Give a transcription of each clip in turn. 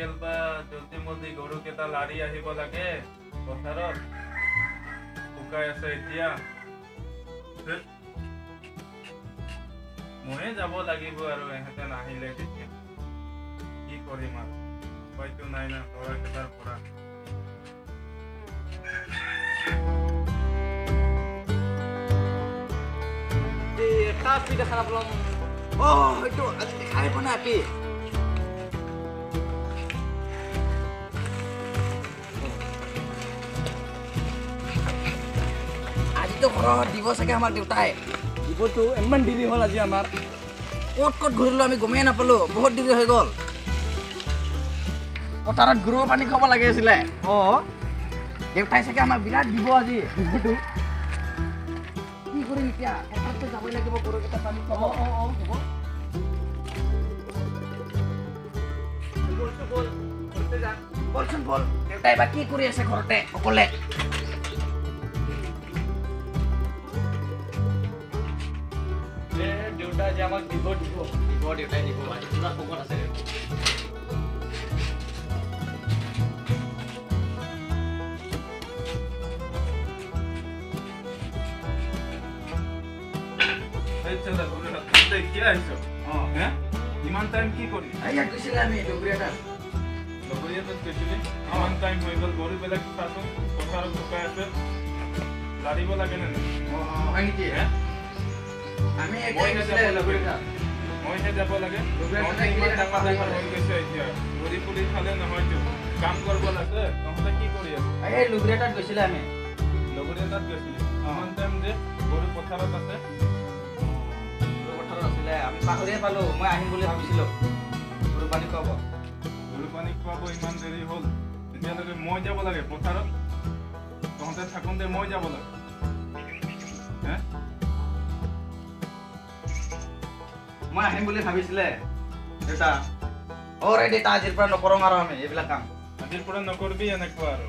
কেলবা জলদি মলদি গৰুকেইটা লাৰি আহিব লাগে পথাৰত শুকাই আছে এতিয়া ময়ে যাব লাগিব আৰু এহেঁতে নাহিলে তেতিয়া কি কৰিম আৰু উপায়তো নাই না ল'ৰাকেইটাৰ পৰা একটা আপি দেখা নাপালাম হয়তো আজি দেখাই পোৱা নাই আপি আজিতো ঘৰত দিব চাগে আমাৰ দেউতাই দিবতো ইমান দেৰি হ'ল আজি আমাৰ ক'ত ক'ত ঘূৰিলোঁ আমি গমেই নাপালোঁ বহুত দেৰি হৈ গ'ল পথাৰত গৰুৰ পানী খাব লাগে আছিলে দেউতাই চাগে আমাক বিৰাট দিব আজি দিবতো কি কৰিম এতিয়া পথাৰতো যাবই লাগিব গৰুকেইটা পানী খাব হ'ব বলচোন বল দেউতাই বা কি কৰি আছে ঘৰতে অকলে দেউতাই যে আমাক দিব দেউতাই দিব আজি কিবা খবৰ আছে ইমান টাইম কি কৰি ইমান টাইম হৈ গ'ল গৰুবিলাক চাচোন পথাৰত শুকাই আছে লাৰিব লাগে নে মইহে যাব লাগে ইমান ডাঙৰ ডাঙৰ হৈ গৈছে এতিয়া ঘূৰি ফুৰি খালে নহয়তো কাম কৰিব লাগে নহ'লে কি কৰি আছে লুগুৰিয়াত গৈছিলে আমি লগৰীয়াত গৈছিলি ইমান টাইম যে গৰু পথাৰত আছে আমি পাহৰিয়ে পালো মই আহিম বুলি ভাবিছিলো গৰু পানী খুৱাব ইমান দেৰি হ'ল এতিয়ালৈকে মই যাব লাগে পথাৰত তহঁতে থাকোঁতে মই যাব লাগে মই আহিম বুলি ভাবিছিলে দেউতা দেউতা আজিৰ পৰা নকৰোঁ আৰু আমি এইবিলাক কাম আজিৰ পৰা নকৰিবি এনেকুৱা আৰু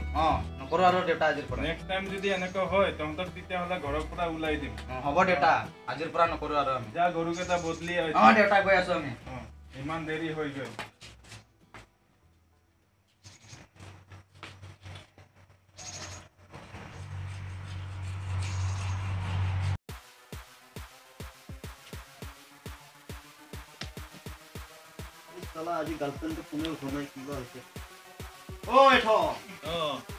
নকৰোঁ আৰু দেউতা আজিৰ পৰা নেক্সট টাইম যদি এনেকুৱা হয় তহঁতক তেতিয়াহ'লে ঘৰৰ পৰা ওলাই দিম হ'ব দেউতা আজিৰ পৰা নকৰোঁ আৰু আমি যা গৰুকেইটা বদলি দেউতা গৈ আছো আমি ইমান দেৰি হৈ গ'ল আজি গাৰ্লফ্ৰেণ্ডটো কোনেও ঘৰ নাই কিবা হৈছে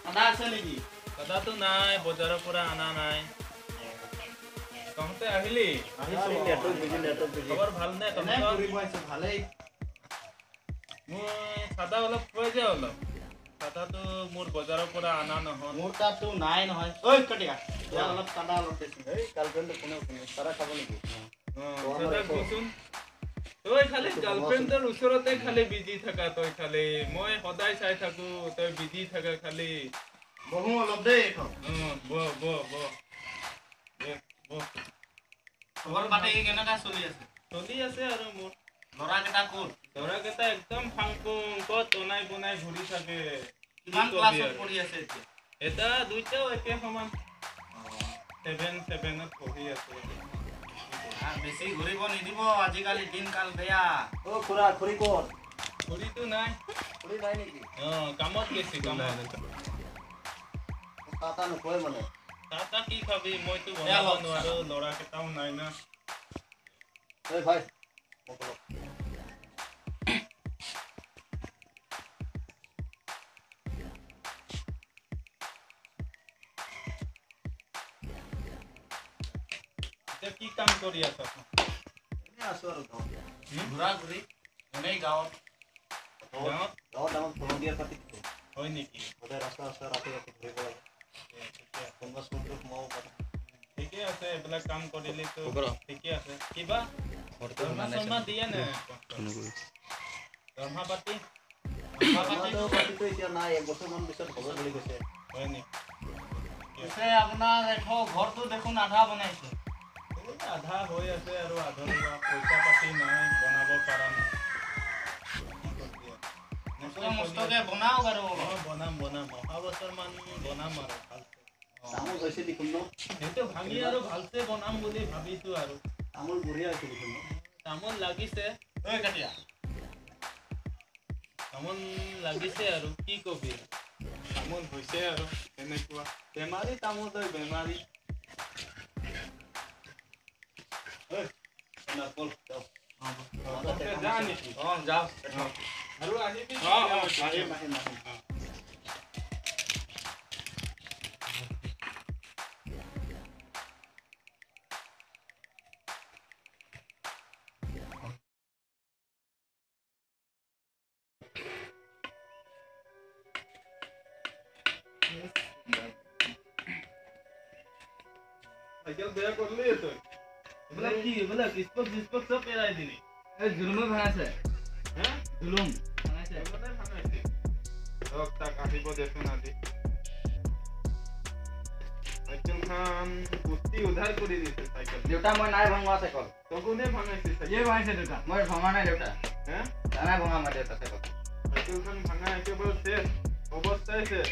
দাদা আছে নেকি দাদাটো নাই বজাৰৰ পৰা অনা নাই তহঁতে আহিলি খবৰ ভালনে ভালেই মই চাদা অলপ খুৱাই যে অলপ চাদাটো মোৰ বজাৰৰ পৰা অনা নহয় মোৰ তাততো নাই নহয় অলপ চাদা অলপ বেছি গাৰ্লফ্ৰেণ্ডটো কোনেও চাদা খাব নেকি কচোন তই খালি গাৰ্লফ্ৰেণ্ডৰ ওচৰতে খালি বিজি থাকা তই খালি মই সদায় চাই থাকো তই বিজি থাকা খালি বহু অলপ দেই খবৰ পাতি কেনেকা চলি আছে আৰু মোৰ ল'ৰাকেইটা একদম ফাংফুং ক'ত বনাই ঘূৰি থাকে কিমান ক্লাছত পঢ়ি আছে এটা দুইটাও একে সমান 7ত পঢ়ি আছে বেছি ঘূৰিব নিদিব আজিকালি দিনকাল বেয়া খুৰী ক'ত খুৰীটো নাই নেকি কামত গৈছে চাহ নোখোৱাই মানে চাহ কি খাবি মইতো বনাব নোৱাৰো ল'ৰাকেইটাও নাই না ভাই কি কাম কৰি আছা আছো আৰু ঘূৰা ঘূৰি এনেই গাঁৱত পাতি হয় নেকি সদায় ৰাস্তা ৰাতি ঘূৰিব লাগে সোমাব পাৰে ঠিকে আছে এইবিলাক কাম কৰিলেতো ঠিকে আছে কিবা দৰমহা দিয়ে নে দৰমহা পাতিটো এতিয়া নাই 1 বছৰমান পিছত হ'ব বুলি কৈছে হয় নেকি আপোনাৰ ঘৰটো দেখোন আধা বনাইছে আধা হৈ আছে আৰু আধা পইচা পাতি নাই বনাব পৰা নাই বনাও আৰু বনাম অহা বছৰমান বনাম আৰু তামোল হৈছে দেখোন ন সেইটো ভাঙি আৰু ভালছে বনাম বুলি ভাবিছো আৰু তামোল বঢ়িয়া হৈছে দেখোন তামোল লাগিছে তামোল লাগিছে আৰু কি কবি তামোল হৈছে আৰু এনেকুৱা বেমাৰী তামোল তই বেমাৰী যা নেকি যাওঁ আৰু আহিবি আহিম সাইকেল বেয়া করলি তুই এগুলা স্পক সব পেরাই দিলি এই জুলুমে ভাঙাছে হ্যাঁ জুলুম ভাঙাছে এগুলা ভাঙাইছি রক তাক আহিব দেখুন আজি সাইকেল খান কুস্তি উধার করে দিছে সাইকেল দেউতা মই নাই ভাঙা সাইকেল তগুনে ভাঙাইছে সাইকেল এই ভাঙাইছে দেউতা মই ভাঙা নাই দেউতা হ্যাঁ নাই ভাঙা মই দেউতা সাইকেল সাইকেল খান ভাঙা একেবারে শেষ অবস্থায় শেষ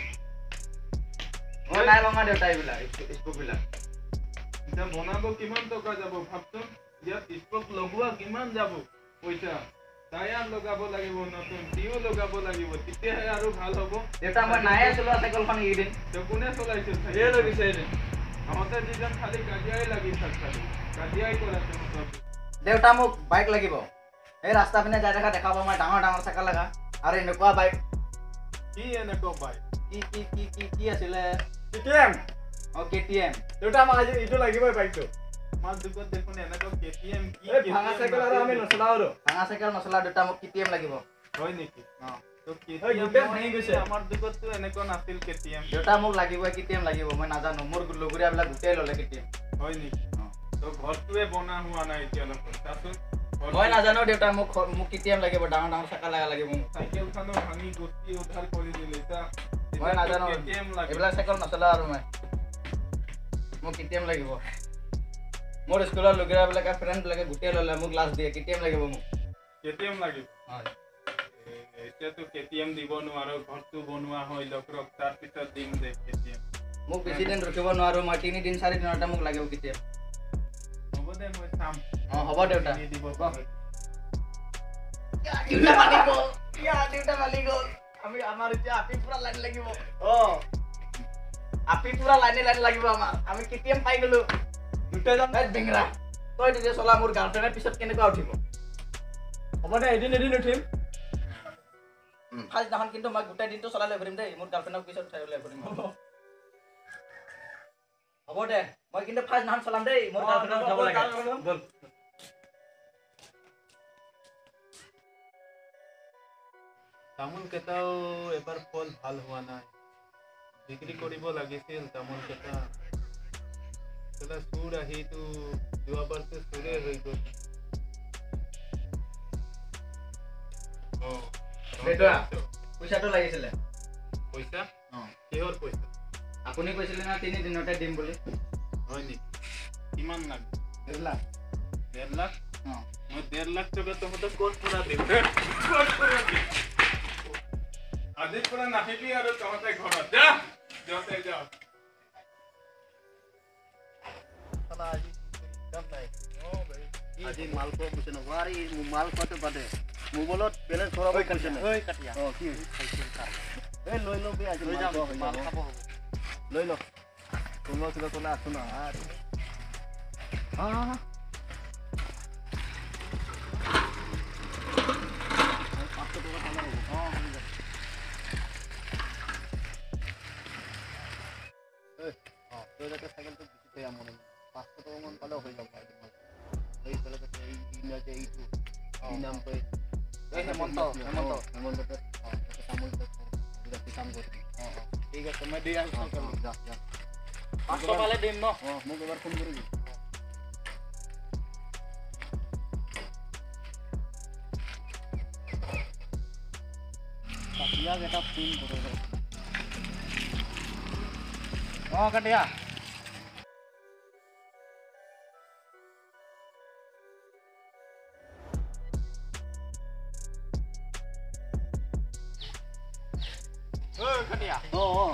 মই নাই ভাঙা দেউতা এইবিলাক স্পক বিলাক এটা বনাব কিমান টকা যাব ভাবচোন ইয়াত স্পক লগোৱা কিমান যাব পইচা টায়াৰ লগাব লাগিব নতুন টিও লগাব লাগিব তেতিয়াহে আৰু ভাল হ'ব দেউতা মই নাই চলোৱা সাইকেলখন এইদিন তো কোনে চলাইছে এই লাগিছে এইদিন আমাতে যিজন খালি কাজিয়াই লাগি থাক খালি কাজিয়াই কৰা তুমি দেউতা মোক বাইক লাগিব এই ৰাস্তা পিনে যাই দেখাব মই ডাঙৰ ডাঙৰ চাইকেল লগা আৰু এনেকুৱা বাইক কি এনেকুৱা পাই কি আছিলে কেটিএম কেটিএম দেউতা মই আজি এইটো লাগিবই বাইকটো আমাৰ দুকত দেখোন এনেকুৱা কেটিএম কি এই ভাঙা চাইকেল আৰু আমি নচলাও আৰু ভাঙা চাইকেল নচলা দেউতা মোক কেটিএম লাগিব হয় নেকি তো গোটেই ভাঙি গৈছে। আমাৰ দুকতটো এনেকুৱা নাছিল কেটিএম দেউতা মোক লাগিব কেটিএম লাগিব মই নাজানো মোৰ লগৰীয়াবিলাক গোটেই ল'লে কেটিএম হয় নেকি তো ঘৰটোৱে বনা হোৱা নাই এতিয়ালৈকে চাচোন মই নাজানো দেউতা মোক কেটিএম লাগিব ডাঙৰ ডাঙৰ চাইকেল লাগিব মোক চাইকেলখনো ভাঙি গুটি উদ্ধাৰ কৰি দিলে এতিয়া মই নাজানো কেটিএম লাগে এইবিলাক চাইকেল নচলা আৰু মই মোক কেটিএম লাগিব মোৰ স্কুলৰ লগৰীয়াবিলাকে ফ্ৰেণ্ডবিলাকে গোটেই ল'লে মোক লাষ্ট দিয়ে কেটিএম লাগিব মোক কেটিএম লাগিব হয় এতিয়াতো কেটিএম দিব নোৱাৰো ঘৰটো বনোৱা হয় লকৰক তাৰপিছত দিম দে কেটিএম মোক বেছি দিন ৰখিব নোৱাৰো মই 3 দিন 4 দিনতে মোক লাগিব কেটিএম হ'ব দে মই চাম হ'ব দেউতা দি দিব পাৰো দেউতা মালি গ'ল আমি আমাৰ এতিয়া আপি পুৰা লাইন লাগিব আপি পুৰা লাইনে লাগিব আমাৰ আমি কেটিএম পাই গ'লো দুটা যাম বেংৰা তই তেতিয়া চলা মোৰ গাৰ্লফ্ৰেণ্ডৰ পিছত কেনেকুৱা উঠিব হ'ব দে এদিন উঠিম ফাৰ্ষ্ট দিনাখন কিন্তু মই গোটেই দিনটো চলাই লৈ ফুৰিম দেই মোৰ গাৰ্লফ্ৰেণ্ডক পিছত উঠাই লৈ ফুৰিম হ'ব দে মই কিন্তু ফাৰ্ষ্ট দিনাখন চলাম দেই মোৰ গাৰ্লফ্ৰেণ্ডক যাব লাগে বল তামোল কেইটাও এবাৰ ফল ভাল হোৱা নাই বিক্ৰী কৰিব লাগিছিল তামোল কেইটা চুৰ আহিতো যোৱাবাৰতো চুৰে হৈ গ'ল দেউতা পইচাটো লাগিছিলে পইচা কিহৰ পইচা আপুনি কৈছিলে না 3 দিনতে দিম বুলি হয় নেকি কিমান লাখ 1.5 লাখ 1.5 লাখ মই 1.5 লাখ টকা তহঁতক ক'ত পৰা দিম আজিৰ পৰা নাহিবি আৰু তহঁতে ঘৰত যা যতে যাও আজি মাল খোৱা কৈছে নহয় আৰে মাল খোৱাটো বাদে মোবাইলত বেলেঞ্চ ভৰাব কৈছে নহয় ঐ কাটিয়া কি এই লৈ ল বে আজি মাল খাব লৈ ল কোনোবা কিবা ক'লে আছো না আৰে তই যাতে চাইকেলটো বিকি থৈ আহ মনে 500 টকা মান পালেও হৈ যাব এই বেলেগ এই ইনাতে এইটো এই নাম কই এই হেমন্ত তামোল কাম কৰি ঠিক আছে মই দি আছো যা 500 পালে দিম ন মোক এবাৰ ফোন কৰিবি কাটিয়া এটা ফোন কৰে কাটিয়া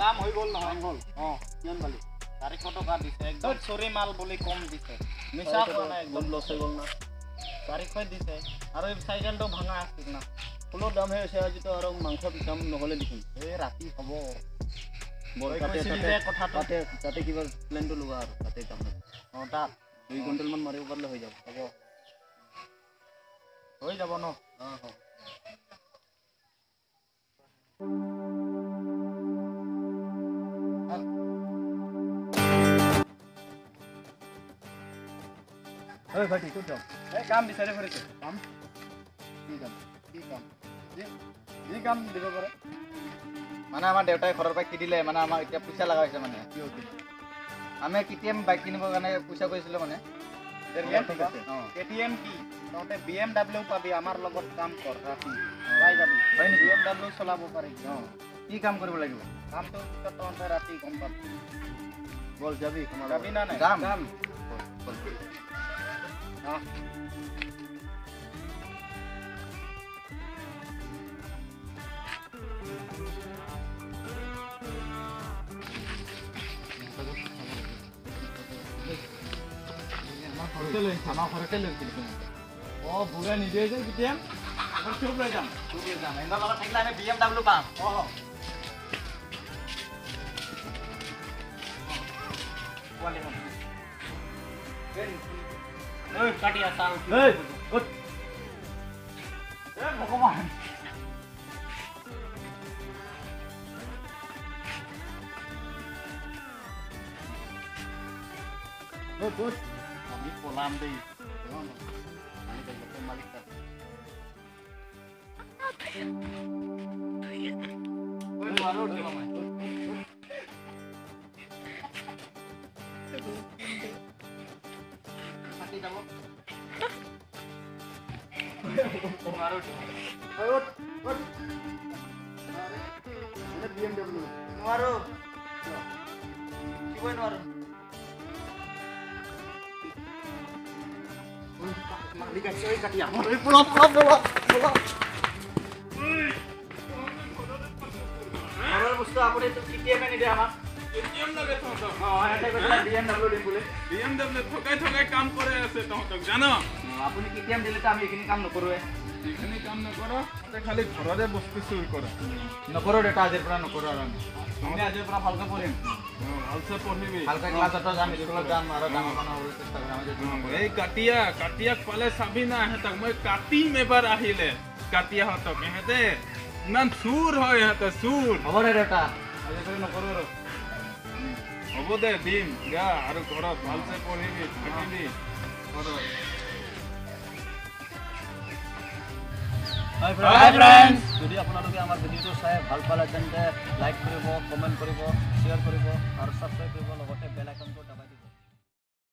কাম হৈ গ'ল নহয় কিমান পালি 400 টকা দিছে একদম চুৰি মাল বুলি কম দিছে মিছা কোৱা নাই একদম লছ হৈ গ'ল না 400 দিছে আৰু এই চাইকেলটো ভাঙা আছিল না ফুলৰ দামহে হৈছে আজিতো আৰু মাংসৰ দাম নহ'লে দেখোন এই ৰাতি হ'ব তাতে কিবা প্লেনটো লোৱা আৰু তাতে যাম তাত 2 কুইণ্টেলমান মাৰিব পাৰিলে হৈ যাব হ'ব হৈ যাব ন ঐ ভাইটি ক'ত যাওঁ এই কাম বিচাৰি ফুৰিছোঁ কাম কি কাম দিব পাৰে মানে আমাৰ দেউতাই ঘৰৰ পৰা কিনিলে মানে আমাক এতিয়া পইচা লগা হৈছে মানে আমি KTM বাইক কিনিবৰ কাৰণে পইচা কৰিছিলোঁ মানে KTM কি তহঁতে BMW পাবি আমাৰ লগত কাম কৰ ৰাতি পাই যাবি হয় নেকি BMW চলাব পাৰি কি কাম কৰিব লাগিব কামটো তহঁতে ৰাতি গম পাবি বল যাবি যাবি না নাই যাম আমাৰ ঘৰতে লৈছিল বুঢ়া নিদিয়ে যে কেতিয়া চুপ লৈ যাম এহঁতৰ লগত থাকিলে আমি BMW পাম কাটিয়া চাওঁ ভগৱান আমি পলাম দেই মালিক নোৱাৰো কিবই নোৱাৰো মালিক আছে ঐ কাটি আমাৰ ঘৰৰ বস্তু আপুনি KTM নিদিয়ে আমাক KTM লাগে তহঁতক সিহঁতে কৈছিলে BMW দিম বুলি BMW থকাই কাম কৰে আছে তহঁতক জান আপুনি KTM দিলেতো আমি এইখিনি কাম নকৰোৱে যিখিনি কাম নকৰ তহঁতে খালি ঘৰতে বস্তু চুৰ কৰ নকৰোঁ দেউতা আজিৰ পৰা নকৰোঁ আৰু আমি আজিৰ পৰা ভালকৈ পঢ়িম ভালছে পঢ়িবি ভালকৈ ক্লাছত যাম স্কুলত যাম আৰু ডাঙৰ মানুহ হ'বলৈ চেষ্টা কৰিম এই কাটিয়াক পালে চাবি না সিহঁতক মই কাটিম এবাৰ আহিলে কাটিয়াহঁতক ইহঁতে ইমান চুৰ হয় ইহঁতে চুৰ হ'ব দে দেউতা আজিৰ পৰা নকৰোঁ আৰু হ'ব দে দিম যা আৰু ঘৰত ভালছে পঢ়িবি থাকিবি ঘৰত Hi friends! যদি আপোনালোকে আমাৰ ভিডিঅ'টো চাই ভাল পালে তেন্তে লাইক কৰিব, কমেণ্ট কৰিব, শ্বেয়াৰ কৰিব আৰু ছাবস্ক্ৰাইব কৰিব লগতে বেল আইকনটো